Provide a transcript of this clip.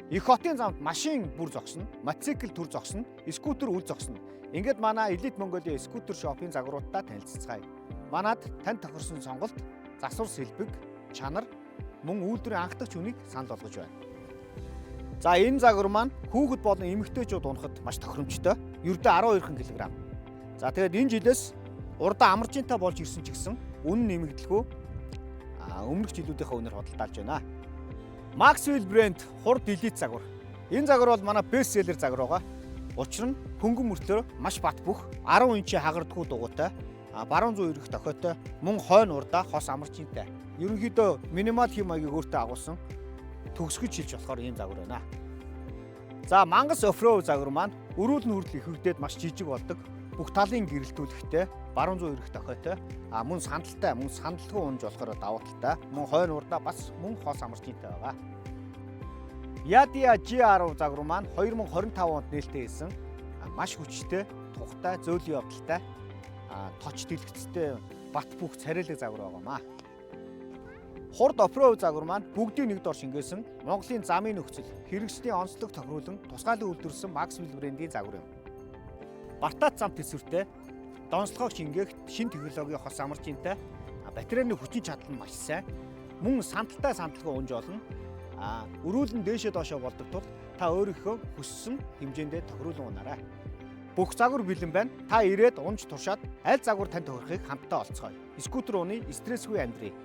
Их хотын замд машин бүр зогсно, мотоцикл төр зогсно, скутер үл зогсно. Ингээд манай Elite Mongolia скутер шопын загваруудтай танилццгаая. Манад танд тохирсон сонголт, засвар сэлбэг, чанар, мөн үйлдвэрийн анхдагч үнийг санал болгож байна. За энэ загвар маань хүүхэд болон эмэгтэйчүүд унахад маш тохиромжтой. Ердөө 12 кг. За тэгээд энэ жилээс урдаа амаржинтай болж ирсэн ч гэсэн үнэн нэмэгдэлгүй өмнөх жилүүдийнхээ үнээр худалдаалж байна. Maxwell брэнд хурд Elite загвар. Энэ загвар бол манай бест селлер загвар байгаа. Учир нь хөнгөн мөртлөө маш бат бөх 10 инчийн хагардгүй дугуйтай, баруун зүүн эрх тохиотой, мөн хойно урдаа хос амаржинтай. Ерөнхийдөө минимал хэм маягийг өөртөө агуулсан төгсгөж шилж болохоор ийм загвар байна. За мангас оффроуд загвар маань өрөөлн хүртэл ихэгдээд маш жижиг болдог. Бүх талын гэрэлтүүлэхтэй, баруун зүүн эрх тохиотой, мөн сандалтай, мөн сандалгүй унж болохоор давуу талтай, мөн хойно урдаа бас мөн хос амаржинтай байгаа. Yadia G10 загвар маань 2025 онд нээлттэй хийсэн маш хүчтэй, тухтай, зөөлөн явдалтай, точ дэлгэцтэй бат бөх царайлаг загвар байгаамаа. Хурд оффроуд загвар маань бүгдийг нэг дор шингээсэн Монголын замын нөхцөл, хэрэгслийн онцлог тохируулан тусгаалan үйлдвэрлэсэн Maxwell брэндийн загвар юм. Бартаат зам төсвөртэй, донцлогоо шингээх шинэ технологийн хос амаржинтай, батарейны хүчин чадал нь маш сайн, мөн сандалтай сандалгүй унж олно. Өрөөлн дээшээ доошоо болдог тул та өөрийнхөө хүссэн хэмжээндээ тохируулан унаарай. Бүх загвар бэлэн байна. Та ирээд унж туршаад аль загвар танд тохирохыг хамтдаа олцгоё. Скутер ууны стрессгүй амьдрий.